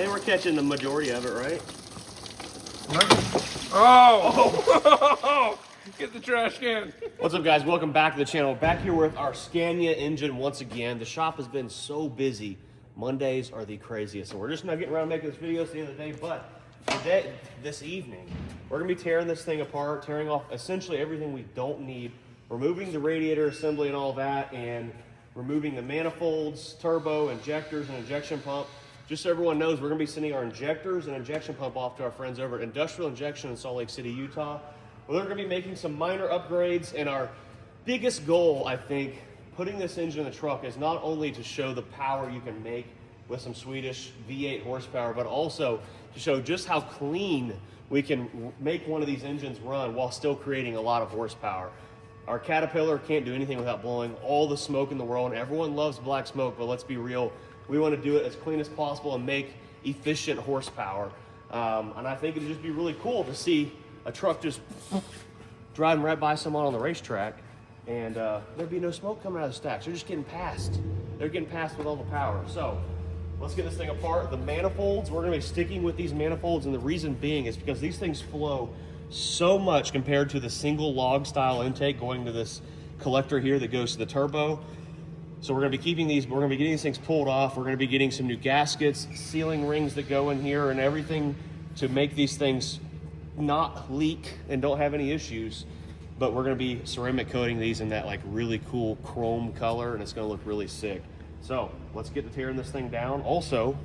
Hey, we're catching the majority of it, right? Oh! Get the trash can. What's up, guys? Welcome back to the channel. Back here with our Scania engine once again. The shop has been so busy. Mondays are the craziest, so we're just not getting around to making this video at the end of the day, but today, this evening, we're gonna be tearing this thing apart, tearing off essentially everything we don't need, removing the radiator assembly and all that, and removing the manifolds, turbo, injectors, and injection pump. Just so everyone knows, we're gonna be sending our injectors and injection pump off to our friends over at Industrial Injection in Salt Lake City, Utah. Well, they're gonna be making some minor upgrades, and our biggest goal, I think, putting this engine in the truck is not only to show the power you can make with some Swedish V8 horsepower, but also to show just how clean we can make one of these engines run while still creating a lot of horsepower. Our Caterpillar can't do anything without blowing all the smoke in the world. Everyone loves black smoke, but let's be real. We want to do it as clean as possible and make efficient horsepower. And I think it'd just be really cool to see a truck just driving right by someone on the racetrack, and there'd be no smoke coming out of the stacks. They're just getting passed. They're getting passed with all the power. So let's get this thing apart. The manifolds, we're gonna be sticking with these manifolds, and the reason being is because these things flow so much compared to the single log style intake going to this collector here that goes to the turbo. So we're gonna be keeping these, we're gonna be getting these things pulled off. We're gonna be getting some new gaskets, sealing rings that go in here, and everything to make these things not leak and don't have any issues. But we're gonna be ceramic coating these in that like really cool chrome color, and it's gonna look really sick. So let's get to tearing this thing down. Also,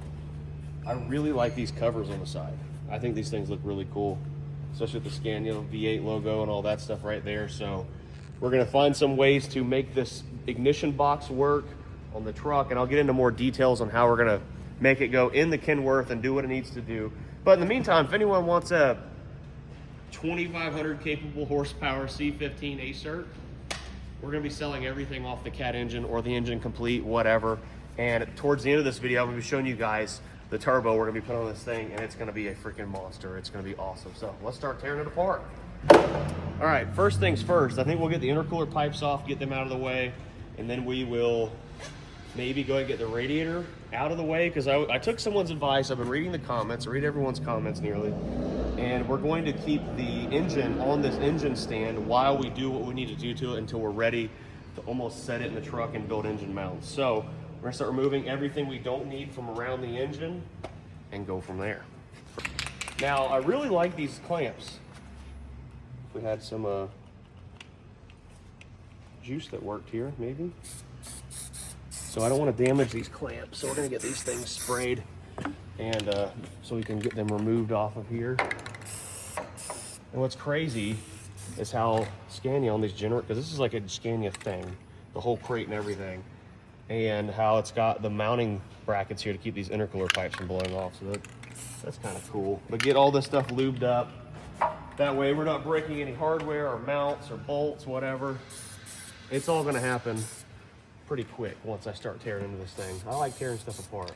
I really like these covers on the side. I think these things look really cool, especially with the Scania V8 logo and all that stuff right there. So we're gonna find some ways to make this ignition box work on the truck, and I'll get into more details on how we're gonna make it go in the Kenworth and do what it needs to do. But in the meantime, if anyone wants a 2,500 capable horsepower C15 A-Cert, we're gonna be selling everything off the Cat engine or the engine complete, whatever. And towards the end of this video, I'm gonna be showing you guys the turbo we're gonna be putting on this thing, and it's gonna be a freaking monster. It's gonna be awesome. So let's start tearing it apart. All right, first things first, I think we'll get the intercooler pipes off, get them out of the way, and then we will maybe go and get the radiator out of the way, because I took someone's advice. I've been reading the comments, I read everyone's comments nearly, and we're going to keep the engine on this engine stand while we do what we need to do to it until we're ready to almost set it in the truck and build engine mounts. So we're gonna start removing everything we don't need from around the engine and go from there. Now, I really like these clamps. We had some juice that worked here, maybe. So I don't want to damage these clamps, so we're going to get these things sprayed, and so we can get them removed off of here. And what's crazy is how Scania on these generators, because this is like a Scania thing, the whole crate and everything, and how it's got the mounting brackets here to keep these intercooler pipes from blowing off. So that's kind of cool. But get all this stuff lubed up. That way we're not breaking any hardware or mounts or bolts, whatever. It's all gonna happen pretty quick once I start tearing into this thing. I like tearing stuff apart.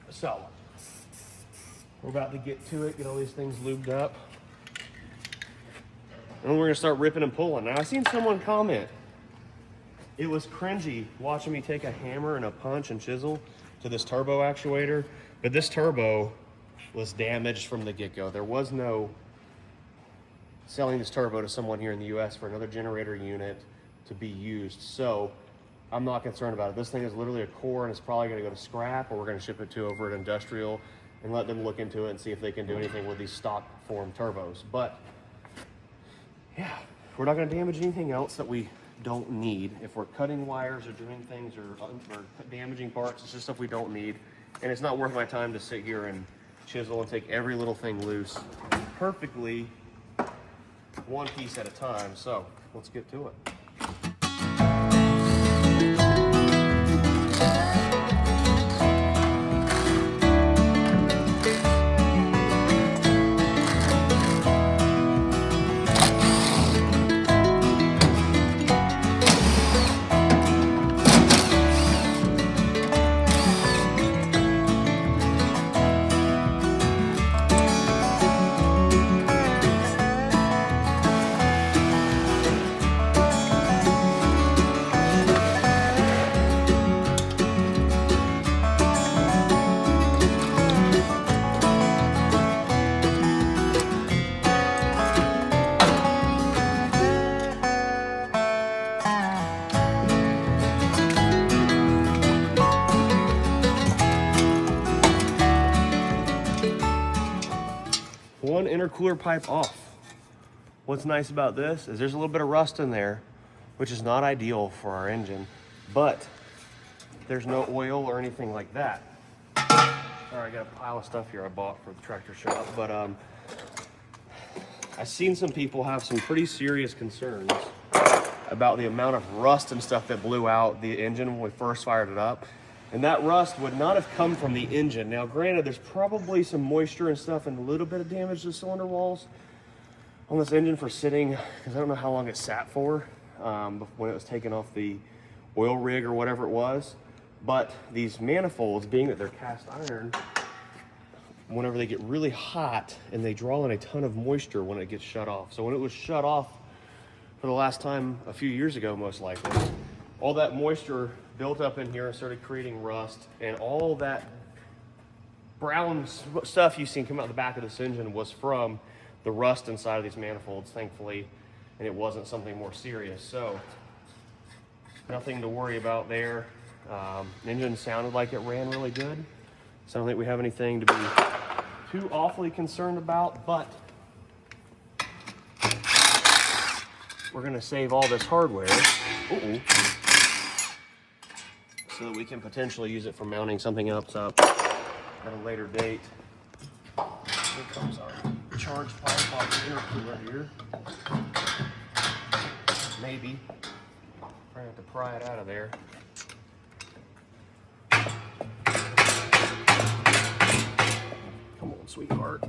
So, we're about to get to it, get all these things lubed up. And then we're gonna start ripping and pulling. Now, I seen someone comment, it was cringy watching me take a hammer and a punch and chisel to this turbo actuator, but this turbo was damaged from the get-go. There was no selling this turbo to someone here in the US for another generator unit to be used. So I'm not concerned about it. This thing is literally a core, and it's probably gonna go to scrap, or we're gonna ship it to over at Industrial and let them look into it and see if they can do anything with these stock form turbos. But yeah, we're not gonna damage anything else that we don't need. If we're cutting wires or doing things or damaging parts, it's just stuff we don't need. And it's not worth my time to sit here and chisel and take every little thing loose perfectly, one piece at a time. So let's get to it. intercooler pipe off. What's nice about this is there's a little bit of rust in there, which is not ideal for our engine, but there's no oil or anything like that. All right, I got a pile of stuff here I bought for the tractor shop, but I've seen some people have some pretty serious concerns about the amount of rust and stuff that blew out the engine when we first fired it up. And that rust would not have come from the engine. Now, granted, there's probably some moisture and stuff and a little bit of damage to the cylinder walls on this engine for sitting, because I don't know how long it sat for when it was taken off the oil rig or whatever it was. But these manifolds, being that they're cast iron, whenever they get really hot and they draw in a ton of moisture when it gets shut off. So when it was shut off for the last time a few years ago, most likely, all that moisture built up in here and started creating rust, and all that brown stuff you've seen come out the back of this engine was from the rust inside of these manifolds, thankfully, and it wasn't something more serious. So nothing to worry about there. The engine sounded like it ran really good, so I don't think we have anything to be too awfully concerned about, but we're gonna save all this hardware so that we can potentially use it for mounting something else up at a later date. Here comes our charge pipe off the intercooler here. Maybe. Probably have to pry it out of there. Come on, sweetheart.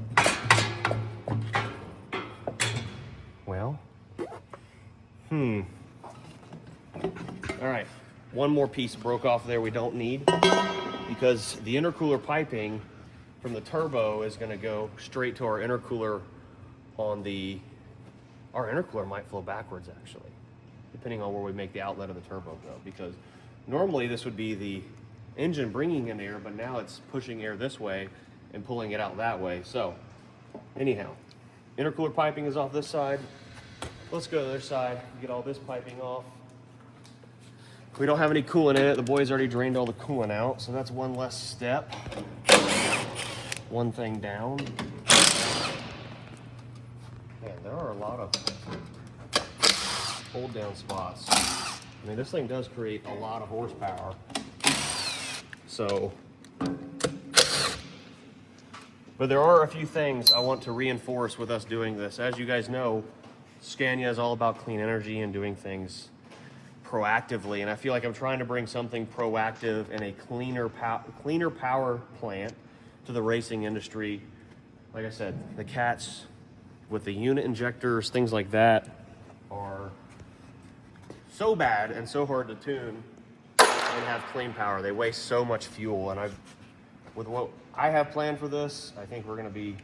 Well. All right. One more piece broke off there we don't need, because the intercooler piping from the turbo is going to go straight to our intercooler on the... Our intercooler might flow backwards, actually, depending on where we make the outlet of the turbo go, because normally this would be the engine bringing in air, but now it's pushing air this way and pulling it out that way. So anyhow, intercooler piping is off this side. Let's go to the other side, get all this piping off. We don't have any coolant in it. The boys already drained all the coolant out, so that's one less step. One thing down. Man, there are a lot of hold down spots. I mean, this thing does create a lot of horsepower. So, but there are a few things I want to reinforce with us doing this. As you guys know, Scania is all about clean energy and doing things proactively, and I feel like I'm trying to bring something proactive and a cleaner power plant to the racing industry. Like I said, the cats with the unit injectors, things like that, are so bad and so hard to tune and have clean power. They waste so much fuel, and with what I have planned for this, I think we're going to be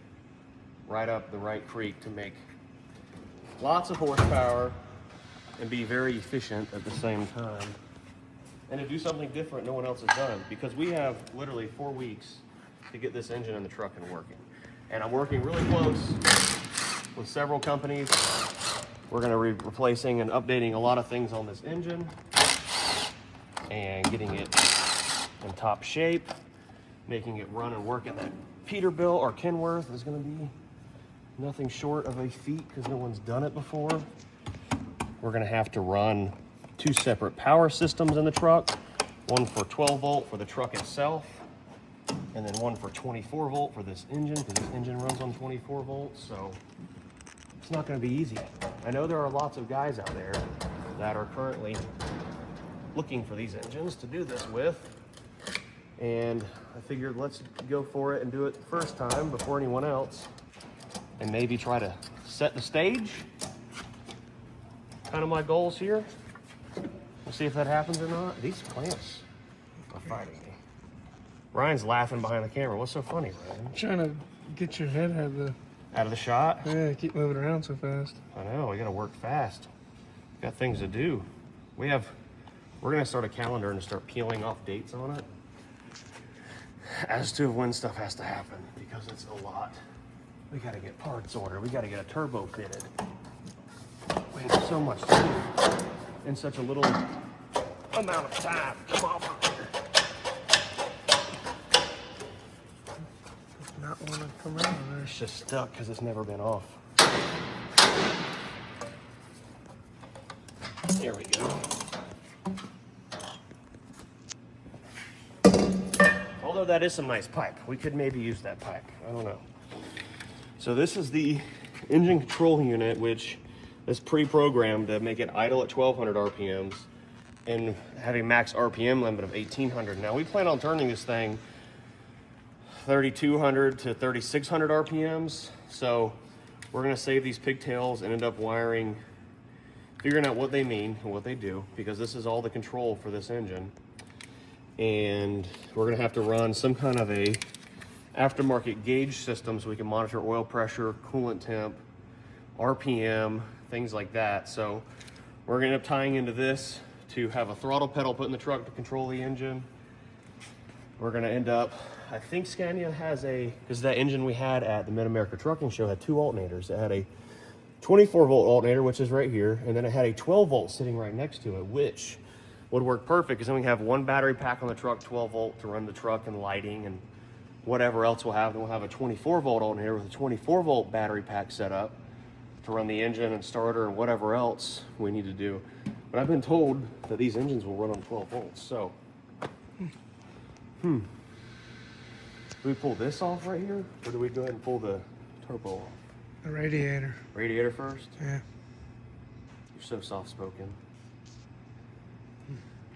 right up the right creek to make lots of horsepower and be very efficient at the same time, and to do something different no one else has done, because we have literally 4 weeks to get this engine in the truck and working. And I'm working really close with several companies. We're going to be replacing and updating a lot of things on this engine and getting it in top shape, making it run and work in that Peterbilt or Kenworth is going to be nothing short of a feat, because no one's done it before. We're going to have to run 2 separate power systems in the truck, one for 12 volt for the truck itself, and then one for 24 volt for this engine, because this engine runs on 24 volts. So it's not going to be easy. I know there are lots of guys out there that are currently looking for these engines to do this with, and I figured let's go for it and do it the first time before anyone else, and maybe try to set the stage. Kind of my goals here. We'll see if that happens or not. These clamps are fighting me. Ryan's laughing behind the camera. What's so funny, Ryan? I'm trying to get your head Out of the shot? Yeah, keep moving around so fast. I know, we gotta work fast. Got things to do. We're gonna start a calendar and start peeling off dates on it as to when stuff has to happen, because it's a lot. We gotta get parts ordered. We gotta get a turbo fitted. We have so much to do in such a little amount of time. Come on, here. not want to come out of there. It's just stuck because it's never been off. There we go. Although that is some nice pipe. We could maybe use that pipe. I don't know. So this is the engine control unit, which is pre-programmed to make it idle at 1200 RPMs and have a max RPM limit of 1800. Now we plan on turning this thing 3200 to 3600 RPMs. So we're gonna save these pigtails and end up figuring out what they mean and what they do, because this is all the control for this engine. And we're gonna have to run some kind of a aftermarket gauge system so we can monitor oil pressure, coolant temp, RPM, things like that. So we're gonna end up tying into this to have a throttle pedal put in the truck to control the engine. We're gonna end up, I think Scania has because that engine we had at the Mid-America Trucking Show had 2 alternators. It had a 24 volt alternator, which is right here, and then it had a 12 volt sitting right next to it, which would work perfect because then we have one battery pack on the truck, 12 volt to run the truck and lighting and whatever else we'll have. Then we'll have a 24 volt alternator with a 24 volt battery pack set up to run the engine and starter and whatever else we need to do. But I've been told that these engines will run on 12 volts, so. Do we pull this off right here, or do we go ahead and pull the turbo off? The radiator. Radiator first? Yeah. You're so soft-spoken.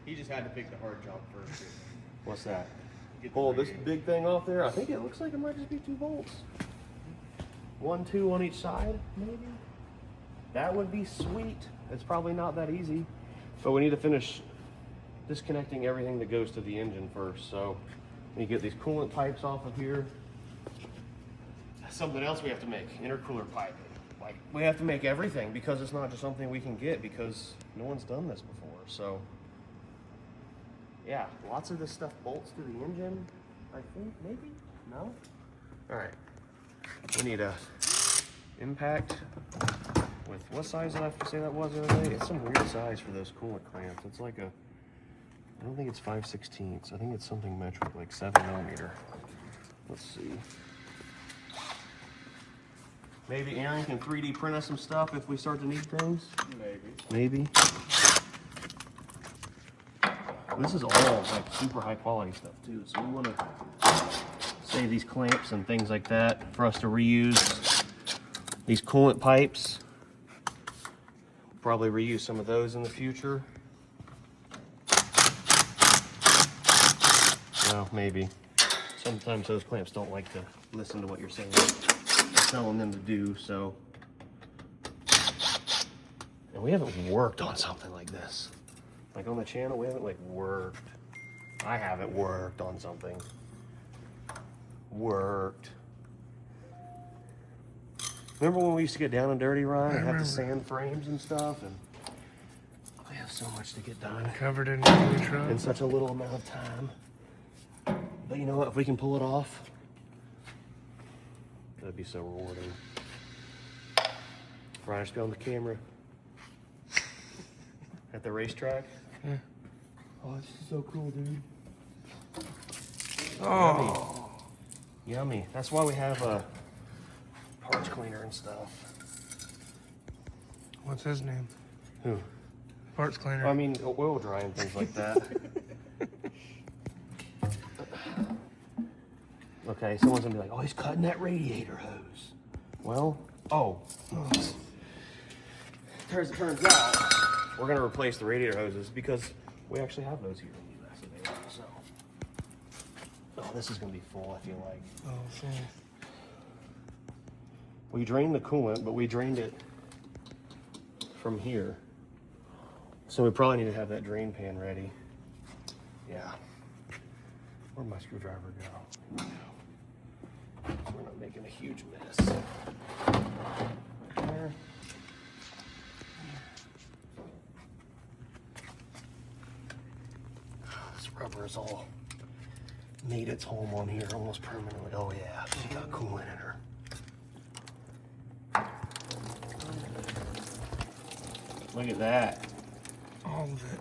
He just had to pick the hard job first. What's that? Pull this big thing off there. I think it looks like it might just be 2 volts. 1, 2 on each side, maybe? That would be sweet. It's probably not that easy, but we need to finish disconnecting everything that goes to the engine first. So we get these coolant pipes off of here. Something else we have to make, intercooler pipe. Like, we have to make everything because it's not just something we can get because no one's done this before. So yeah, lots of this stuff bolts to the engine, I think, maybe? No? All right, we need a impact with, what size did I have to say that was the other day? It's some weird size for those coolant clamps. It's like I don't think it's 5/16. I think it's something metric, like 7mm. Let's see. Maybe Aaron can 3D print us some stuff if we start to need things? Maybe. This is all like super high quality stuff too, so we want to save these clamps and things like that for us to reuse. These coolant pipes, probably reuse some of those in the future. Well, maybe. Sometimes those clamps don't like to listen to what you're saying. Telling them to do, so. And we haven't worked on something like this. Like on the channel, we haven't like worked. I haven't worked on something. Worked. Remember when we used to get down and dirty, Ryan, and have to sand frames and stuff? And we have so much to get done. Covered in new truck. In such a little amount of time. But you know what, if we can pull it off, that'd be so rewarding. Ryan, just be on the camera. At the racetrack. Yeah. Oh, this is so cool, dude. Oh. Yummy. Yummy. That's why we have a parts cleaner and stuff. What's his name? Who? Parts cleaner. I mean, oil dry and things like that. Okay, someone's gonna be like, oh, he's cutting that radiator hose. Well, turns out, we're gonna replace the radiator hoses because we actually have those here in the US available, so. Oh, this is gonna be full, I feel like. Oh, full. We drained the coolant, but we drained it from here. So we probably need to have that drain pan ready. Yeah. Where'd my screwdriver go? So we're not making a huge mess. There. This rubber is all made its home on here almost permanently. Oh yeah, she got coolant in her. Look at that. All of it.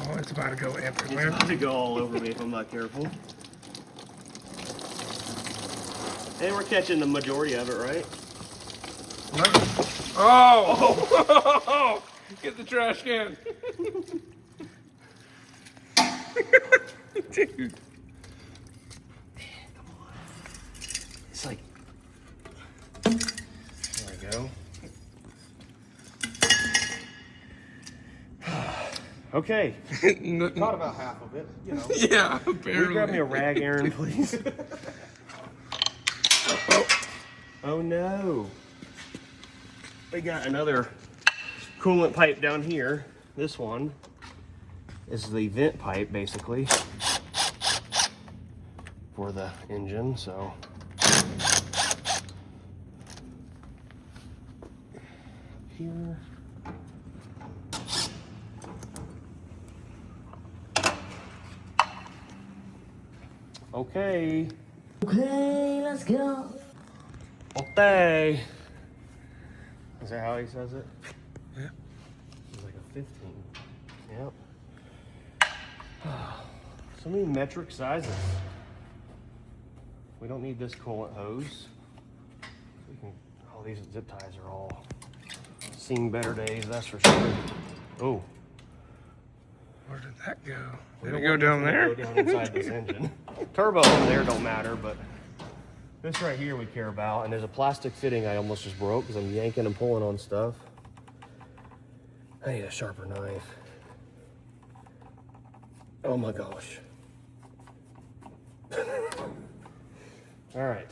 Oh, It's about to go It's everywhere. about to go all over me if I'm not careful. And we're catching the majority of it, right? Oh! Get the trash can. Dude. It's like, there we go. Okay, caught about half of it, you know. Yeah, Will you grab me a rag, Aaron, please? Oh no. We got another coolant pipe down here. This one is the vent pipe, basically, for the engine, so. Here. Okay. Okay, let's go. Okay. Is that how he says it? Yeah. It's like a 15. Yep. So many metric sizes. We don't need this coolant hose. We can, oh, these zip ties are all seen better days, that's for sure. Oh. Where did that go? We Did it don't go want down nothing to there? Go down inside this engine. Turbo in there don't matter, but this right here we care about. And there's a plastic fitting I almost just broke because I'm yanking and pulling on stuff. I need a sharper knife. Oh my gosh. All right.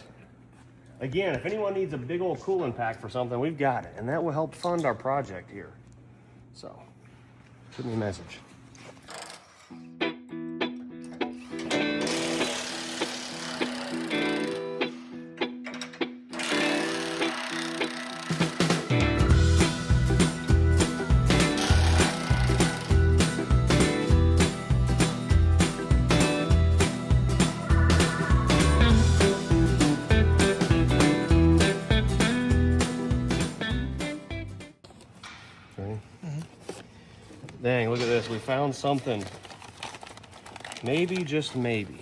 Again, if anyone needs a big old coolant pack for something, we've got it. And that will help fund our project here. So, shoot me a message. Okay. Dang, look at this. We found something. Maybe, just maybe.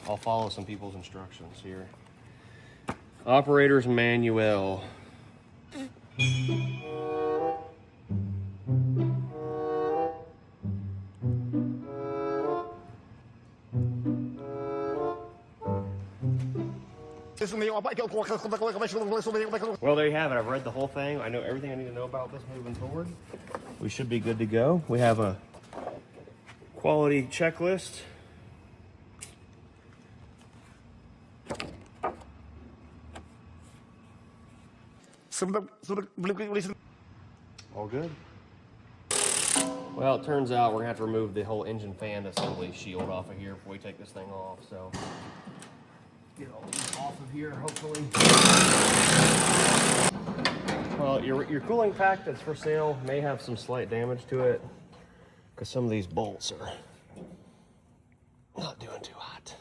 I'll follow some people's instructions here. Operator's manual. Well, there you have it. I've read the whole thing. I know everything I need to know about this moving forward. We should be good to go. We have a quality checklist. All good. Well, it turns out we're gonna have to remove the whole engine fan assembly shield off of here before we take this thing off, so. Get all these off of here, hopefully. Well, your cooling pack that's for sale may have some slight damage to it because some of these bolts are not doing too hot.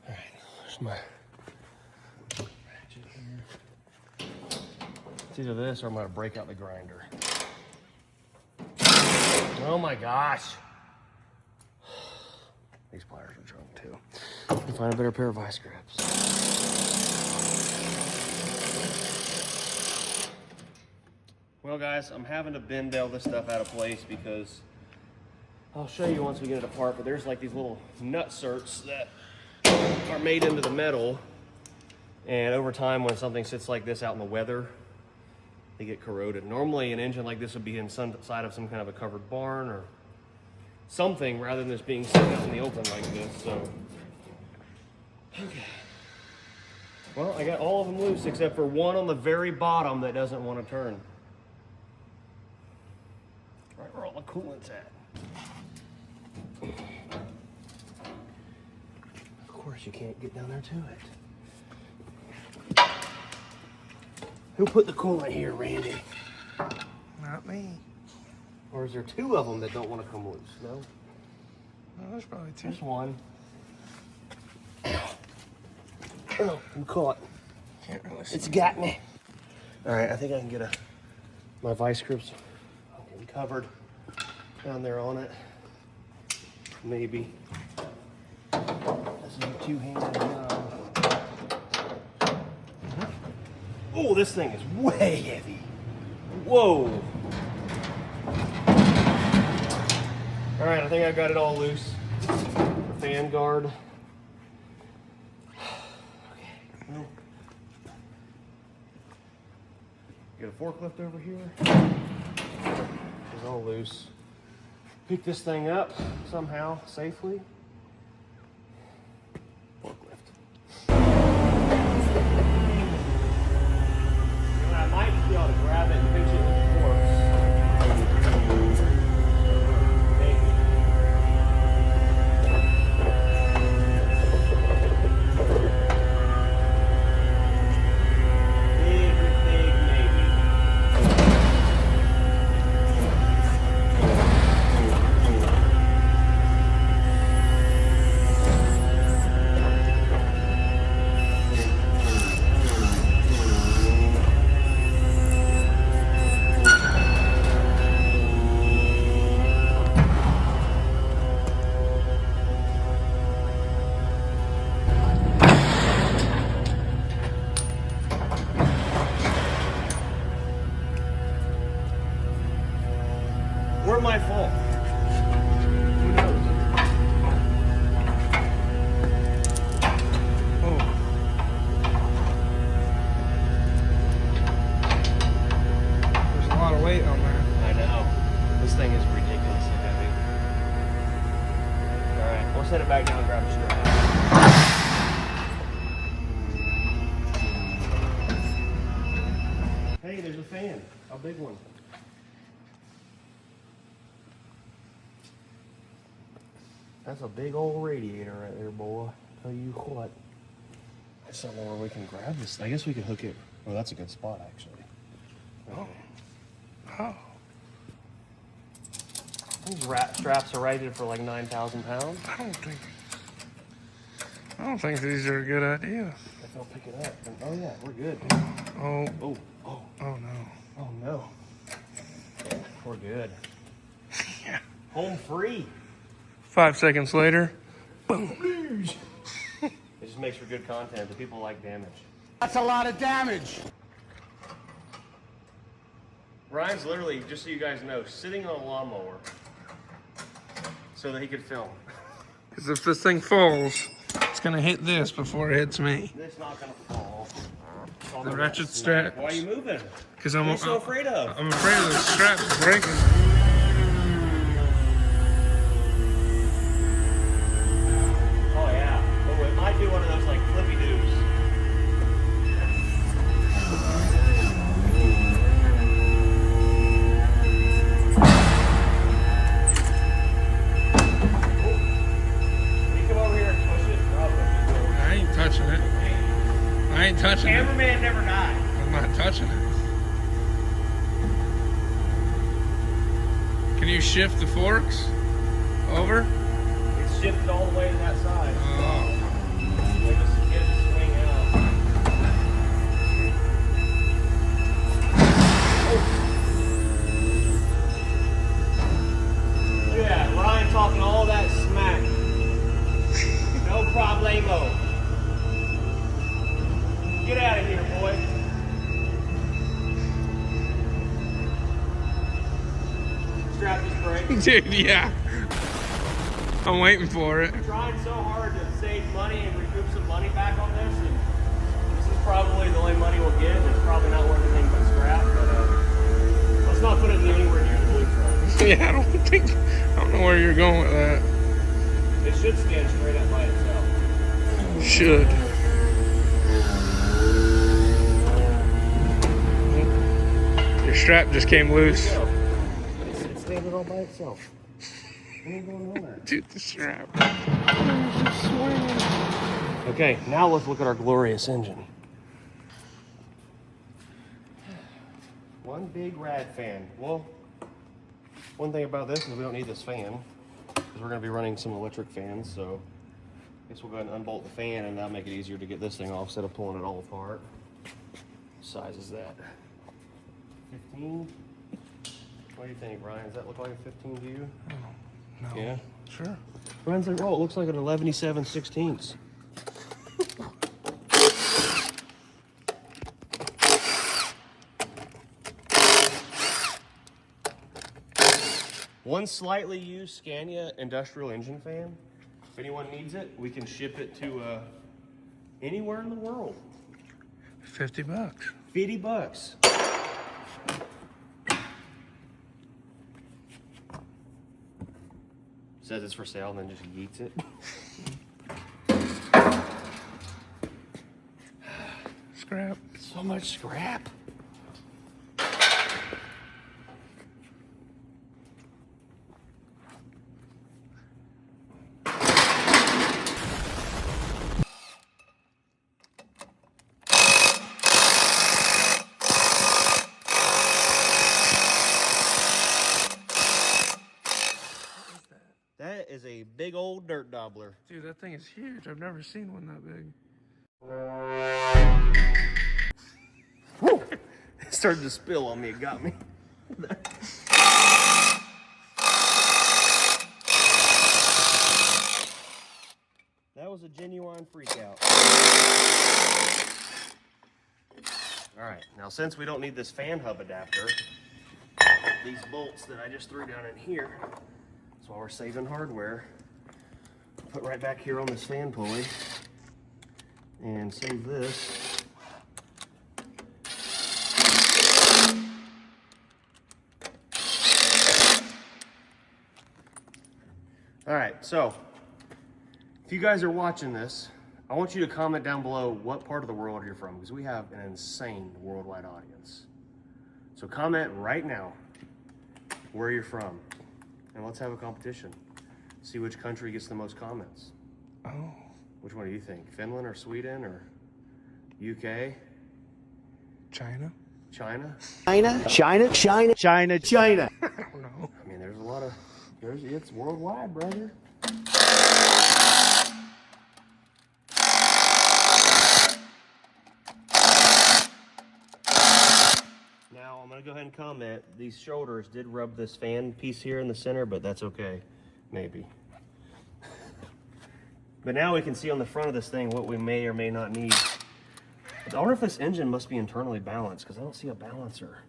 All right, there's my ratchet here. It's either this or I'm gonna break out the grinder. Oh my gosh. These pliers are drunk too. Can find a better pair of vice grips. Well guys, I'm having to bend all this stuff out of place because I'll show you once we get it apart, but there's like these little nut certs that are made into the metal, and over time when something sits like this out in the weather, they get corroded. Normally an engine like this would be inside of some kind of a covered barn or something rather than just being sitting out in the open like this, so. Okay. Well, I got all of them loose except for one on the very bottom that doesn't want to turn. Right where all the coolant's at. Of course you can't get down there to it. Who put the coolant here, Randy? Not me. Or is there two of them that don't want to come loose? No? Oh, there's probably two. There's one. Oh, I'm caught. Can't really see. It's got me. All right, I think I can get my vice grips. I'm getting covered. down there on it. Maybe. This is a two-handed job. Oh, this thing is way heavy. Whoa. All right, I think I got it all loose. The fan guard. Okay, well, get a forklift over here. It's all loose. Pick this thing up somehow safely. Forklift. I might be able to grab it and pinch it with the forks. Maybe. Big maybe. Or my fault. Who knows? Oh. There's a lot of weight on there. I know. This thing is ridiculously heavy. Alright, we'll set it back down and grab a strap. Hey, there's a fan. A big one. That's a big old radiator right there, boy. Tell you what. I just don't know where we can grab this. I guess we could hook it. Oh, that's a good spot, actually. Okay. Oh. These straps are rated for like 9,000 pounds. I don't think these are a good idea. If I'll pick it up. Oh yeah, we're good. Oh. Oh, oh, Oh no. oh no. We're good. Yeah. Home free. 5 seconds later. Boom. It just makes for good content. The people like damage. That's a lot of damage. Ryan's literally, just so you guys know, sitting on a lawnmower so that he could film. Because if this thing falls, it's going to hit this before it hits me. It's not gonna fall. It's all The gonna ratchet snap. straps. Why are you moving? Because What are you so afraid of? I'm afraid of the straps breaking. Oh yeah. Oh, it might be one of those like flippy doos. You come over here and push it. I ain't touching it. I ain't touching it. Cameraman never died. I'm not touching it. Can you shift the forks over? It's shifted all the way to that side. Oh. Like just get it to swing out. Look at that. Ryan talking all that smack. No problemo. Get out of here, boy. Strap just break. Dude, yeah. I'm waiting for it. I'm trying so hard to save money and recoup some money back on this, and this is probably the only money we'll get. It's probably not worth anything but scrap, but let's not put it anywhere near the blue truck. Yeah, I don't know where you're going with that. It should stand straight up by itself. Should. Your strap just came loose. It's standing all by itself. What ain't going on there? Dude, the strap. Okay, now let's look at our glorious engine. One big rad fan. Well, one thing about this is we don't need this fan because we're going to be running some electric fans, so I guess we'll go ahead and unbolt the fan and that'll make it easier to get this thing off instead of pulling it all apart. What size is that? 15? What do you think, Ryan? Does that look like a 15 to you? No. Yeah. Sure. Ryan's like, oh, it looks like an 11/7/16. One slightly used Scania industrial engine fan. If anyone needs it, we can ship it to anywhere in the world. $50. 50 bucks. Says it's for sale and then just yeets it. Scrap. So much scrap. That is a big old dirt daubler. Dude, that thing is huge. I've never seen one that big. Whew. It started to spill on me. It got me. That was a genuine freak out. All right, now since we don't need this fan hub adapter, these bolts that I just threw down in here, that's why we're saving hardware, put right back here on this fan pulley and save this. All right, so if you guys are watching this, I want you to comment down below what part of the world you're from, because we have an insane worldwide audience. So comment right now where you're from, and let's have a competition. See which country gets the most comments. Oh. Which one do you think? Finland or Sweden or UK? China? China? China, China, China, China, China. I don't know. I mean, there's a lot of, it's worldwide, brother. Now, I'm gonna go ahead and comment, these shoulders did rub this fan piece here in the center, but that's okay, maybe. But now we can see on the front of this thing what we may or may not need. I wonder if this engine must be internally balanced, because I don't see a balancer.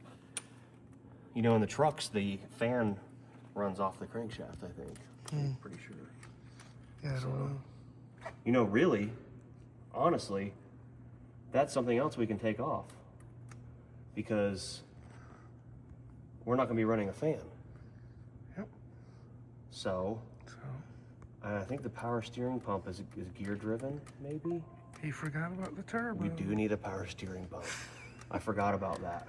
You know, in the trucks, the fan runs off the crankshaft, I think. I'm pretty sure. Yeah, I don't know. You know, really, honestly, that's something else we can take off, because we're not going to be running a fan. Yep. So I think the power steering pump is gear driven, maybe? He forgot about the turbo. We do need a power steering pump. I forgot about that.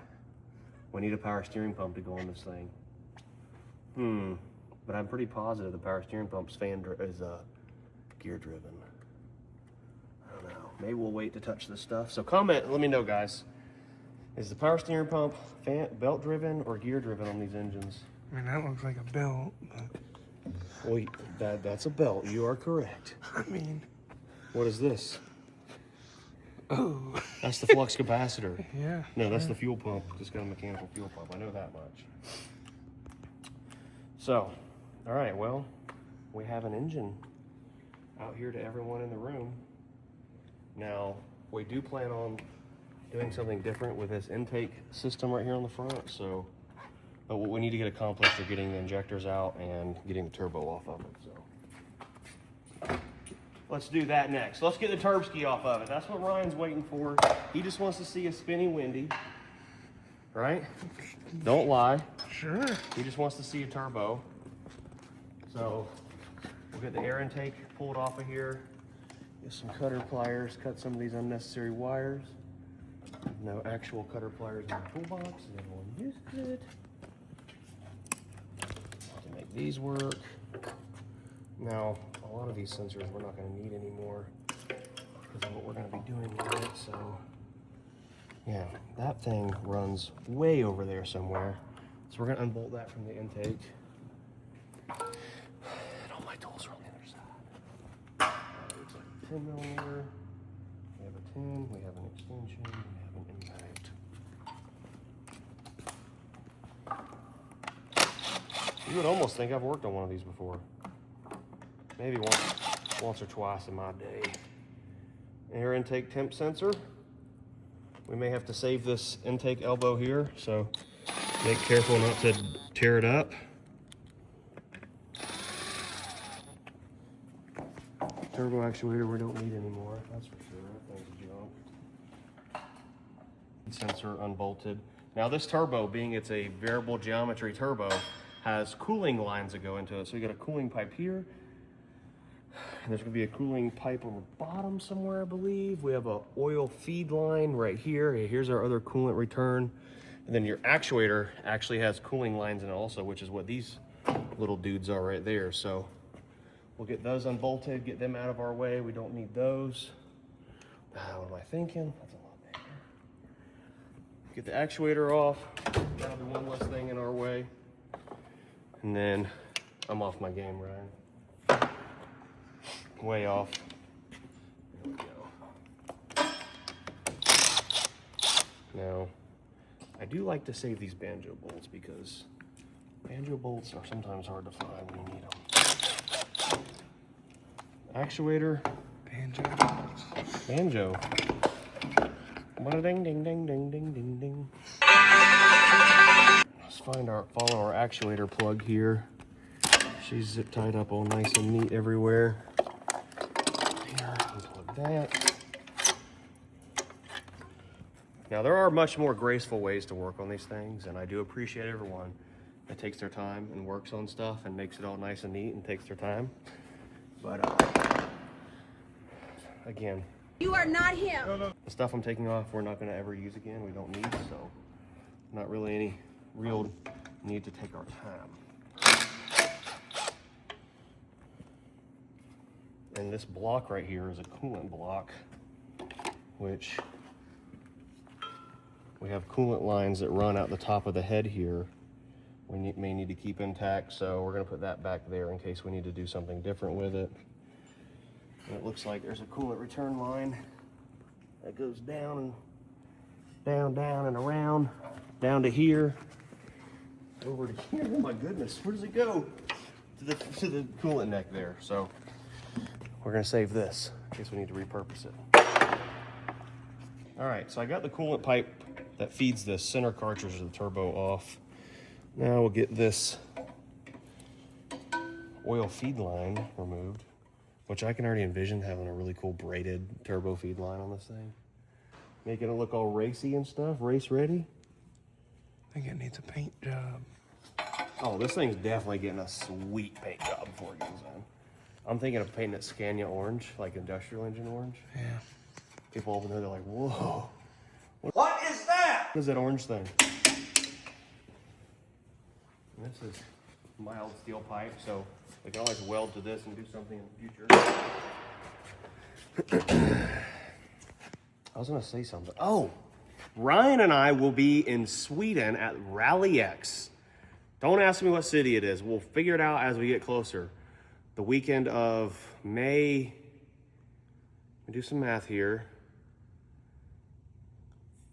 We need a power steering pump to go on this thing. But I'm pretty positive the power steering pump's fan is gear driven. I don't know. Maybe we'll wait to touch this stuff. So comment, let me know, guys. Is the power steering pump belt driven or gear driven on these engines? I mean, that looks like a belt, but... Wait, that's a belt. You are correct. I mean... What is this? Oh. That's the flux capacitor. Yeah. No, that's the fuel pump. Just got a mechanical fuel pump. I know that much. So, all right, well, we have an engine out here to everyone in the room. Now, we do plan on doing something different with this intake system right here on the front. So, but what we need to get accomplished are getting the injectors out and getting the turbo off of it. So, let's do that next. Let's get the turb ski off of it. That's what Ryan's waiting for. He just wants to see a spinny windy, right? Don't lie. Sure. He just wants to see a turbo. So we'll get the air intake pulled off of here. Get some cutter pliers, cut some of these unnecessary wires. No actual cutter pliers in the toolbox. Everyone used it. To make these work. Now, a lot of these sensors we're not going to need anymore because of what we're going to be doing with it. So, yeah, that thing runs way over there somewhere. So we're going to unbolt that from the intake. And all my tools are on the other side. Looks like a 10 millimeter. We have a 10, we have an extension, we have an impact. You would almost think I've worked on one of these before. Maybe once or twice in my day. Air intake temp sensor. We may have to save this intake elbow here, so make careful not to tear it up. Turbo actuator we don't need anymore, that's for sure. That thing's junk. Sensor unbolted. Now this turbo, being it's a variable geometry turbo, has cooling lines that go into it. So you got a cooling pipe here. And there's gonna be a cooling pipe on the bottom somewhere, I believe. We have a oil feed line right here. Here's our other coolant return. And then your actuator actually has cooling lines in it also, which is what these little dudes are right there. So we'll get those unbolted, get them out of our way. We don't need those. What am I thinking? That's a lot bigger. Get the actuator off. That'll be one less thing in our way. And then I'm off my game, Ryan. Way off. There we go. Now, I do like to save these banjo bolts because banjo bolts are sometimes hard to find when you need them. Actuator. Banjo bolts. Banjo. Bada ding ding ding ding ding ding ding. Let's follow our actuator plug here. She's zip tied up all nice and neat everywhere. Here, unplug that. Now there are much more graceful ways to work on these things, and I do appreciate everyone that takes their time and works on stuff and makes it all nice and neat and takes their time. But again, you are not him. the stuff I'm taking off we're not going to ever use again. We don't need, so not really any real need to take our time. And this block right here is a coolant block, which we have coolant lines that run out the top of the head here. We may need to keep intact, so we're going to put that back there in case we need to do something different with it. And it looks like there's a coolant return line that goes down and down, down and around, down to here, over to here. Oh my goodness, where does it go? To the coolant neck there. So we're gonna save this in case we need to repurpose it. All right, so I got the coolant pipe that feeds the center cartridge of the turbo off. Now we'll get this oil feed line removed, which I can already envision having a really cool braided turbo feed line on this thing. Making it look all racy and stuff, race ready. I think it needs a paint job. Oh, this thing's definitely getting a sweet paint job before it goes in. I'm thinking of painting it Scania orange, like industrial engine orange. Yeah. People over there, they're like, whoa. What is that? What is that orange thing? And this is mild steel pipe, so we can always weld to this and do something in the future. I was gonna say something. Oh, Ryan and I will be in Sweden at Rally X. Don't ask me what city it is. We'll figure it out as we get closer. The weekend of May, let me do some math here.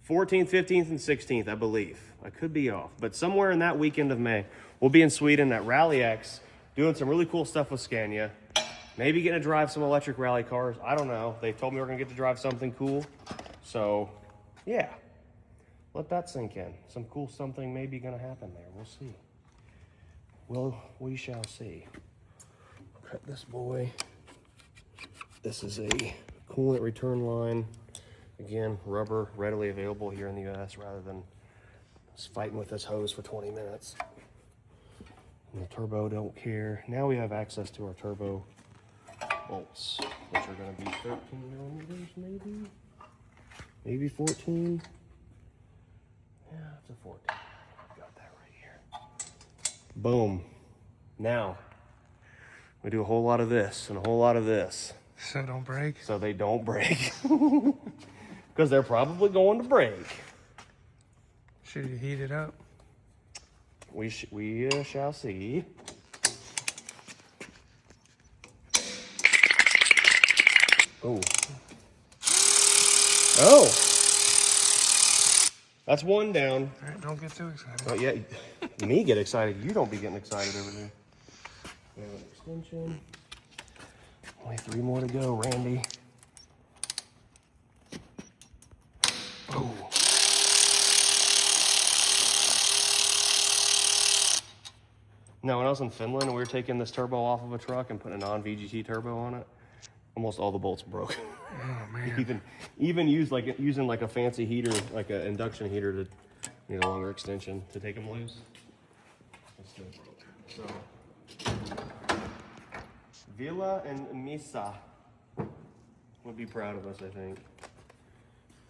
14th, 15th, and 16th, I believe. I could be off, but somewhere in that weekend of May, we'll be in Sweden at Rally X, doing some really cool stuff with Scania. Maybe getting to drive some electric rally cars. I don't know. They told me we're gonna get to drive something cool. So, yeah, let that sink in. Some cool something may be gonna happen there. We'll see. Well, we shall see. Cut this boy. This is a coolant return line. Again, rubber readily available here in the US rather than just fighting with this hose for 20 minutes. And the turbo don't care. Now we have access to our turbo bolts, which are going to be 13 millimeters, maybe 14. Yeah, it's a 14. I've got that right here. Boom. Now we do a whole lot of this and a whole lot of this, So don't break. so they don't break, because they're probably going to break. Should you heat it up? We shall see. Oh. Oh. That's one down. All right, don't get too excited. But yeah, Me get excited. You don't be getting excited over there. We have an extension. Only 3 more to go, Randy. Oh. Now, when I was in Finland and we were taking this turbo off of a truck and putting a non-VGT turbo on it, almost all the bolts broke. Oh man. even using like a fancy heater, like an induction heater, to need a longer extension to take them loose. It's still broke. So Villa and Misa would be proud of us, I think.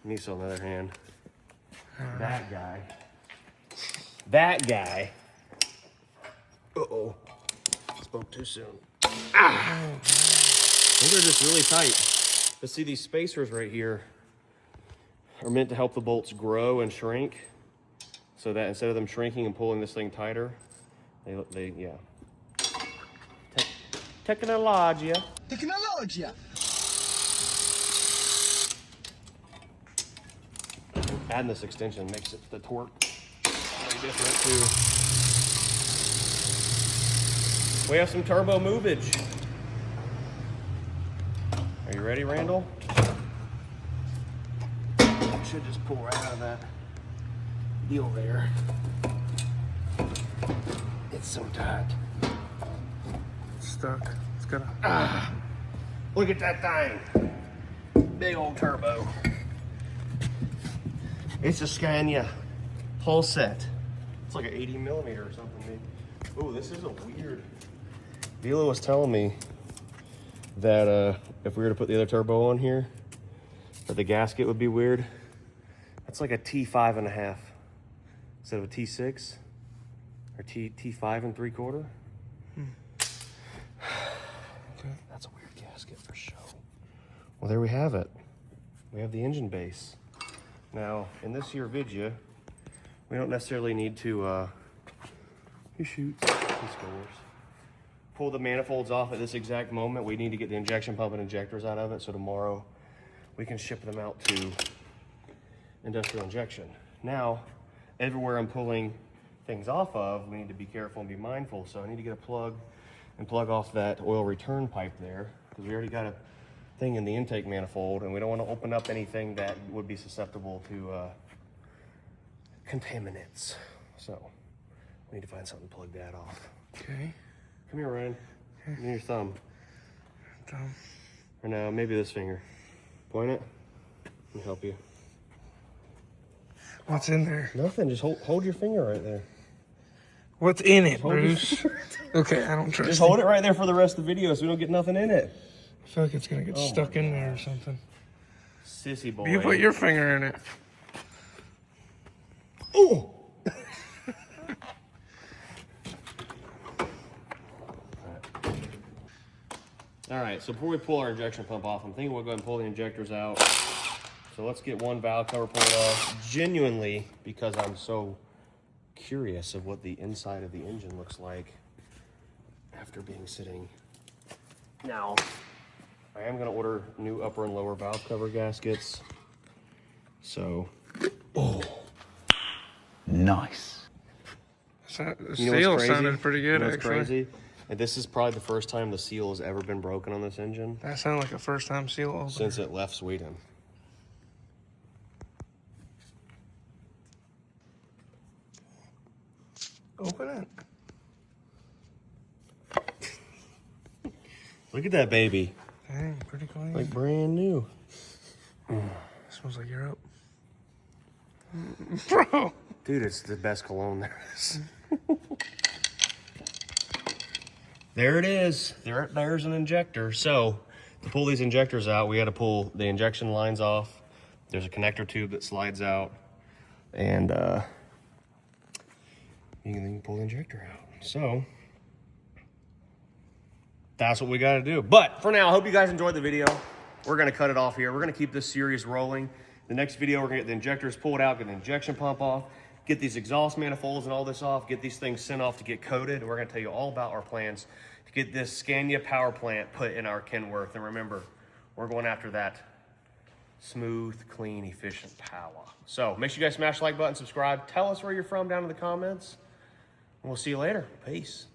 Misa, on the other hand, that guy. Uh-oh, spoke too soon. Ah! I think they're just really tight. But see, these spacers right here are meant to help the bolts grow and shrink, so that instead of them shrinking and pulling this thing tighter, they yeah. Technologia. Adding this extension makes the torque very different too. We have some turbo movage. Are you ready, Randall? Should just pull right out of that deal there. It's so tight. It's stuck. It's gonna. Look at that thing. Big old turbo. It's a Scania whole set. It's like an 80 millimeter or something, maybe. Oh, this is a weird. Vila was telling me that if we were to put the other turbo on here, that the gasket would be weird. That's like a T5.5 instead of a T6 or T5 and 3/4. Okay. That's a weird gasket for sure. Well, there we have it. We have the engine base. Now, in this here video, we don't necessarily need to he shoots, he scores. Pull the manifolds off at this exact moment. We need to get the injection pump and injectors out of it, so tomorrow we can ship them out to industrial injection. Now, everywhere I'm pulling things off of, we need to be careful and be mindful. So I need to get a plug and plug off that oil return pipe there, because we already got a thing in the intake manifold, and we don't want to open up anything that would be susceptible to contaminants. So we need to find something to plug that off. Okay. Come here, Ryan. Give me your thumb. Thumb. Or no, maybe this finger. Point it. Let me help you. What's in there? Nothing. Just hold your finger right there. What's in it, Hold your Bruce? Okay, I don't trust Just you. hold it right there for the rest of the video so we don't get nothing in it. I feel like it's gonna get stuck in there or something. Sissy boy. You put your finger in it. Oh! All right, so before we pull our injection pump off, I'm thinking we'll go ahead and pull the injectors out. So let's get one valve cover pulled off, genuinely, because I'm so curious of what the inside of the engine looks like after being sitting. Now, I am gonna order new upper and lower valve cover gaskets. So, Nice. The you know what's seal crazy? sounded pretty good, You know what's actually. crazy? And this is probably the first time the seal has ever been broken on this engine That sounded like a first-time seal opener. since it left Sweden. Open it. Look at that baby, Dang, pretty clean. like brand new. Smells like Europe. Bro. Dude, it's the best cologne there is. There it is. There's an injector. So to pull these injectors out, we had to pull the injection lines off. There's a connector tube that slides out, and you can pull the injector out. So that's what we got to do. But for now, I hope you guys enjoyed the video. We're going to cut it off here. We're going to keep this series rolling. The next video, we're going to get the injectors pulled out, get the injection pump off, get these exhaust manifolds and all this off, get these things sent off to get coated. And we're going to tell you all about our plans to get this Scania power plant put in our Kenworth. And remember, we're going after that smooth, clean, efficient power. So make sure you guys smash the like button, subscribe. Tell us where you're from down in the comments. We'll see you later. Peace.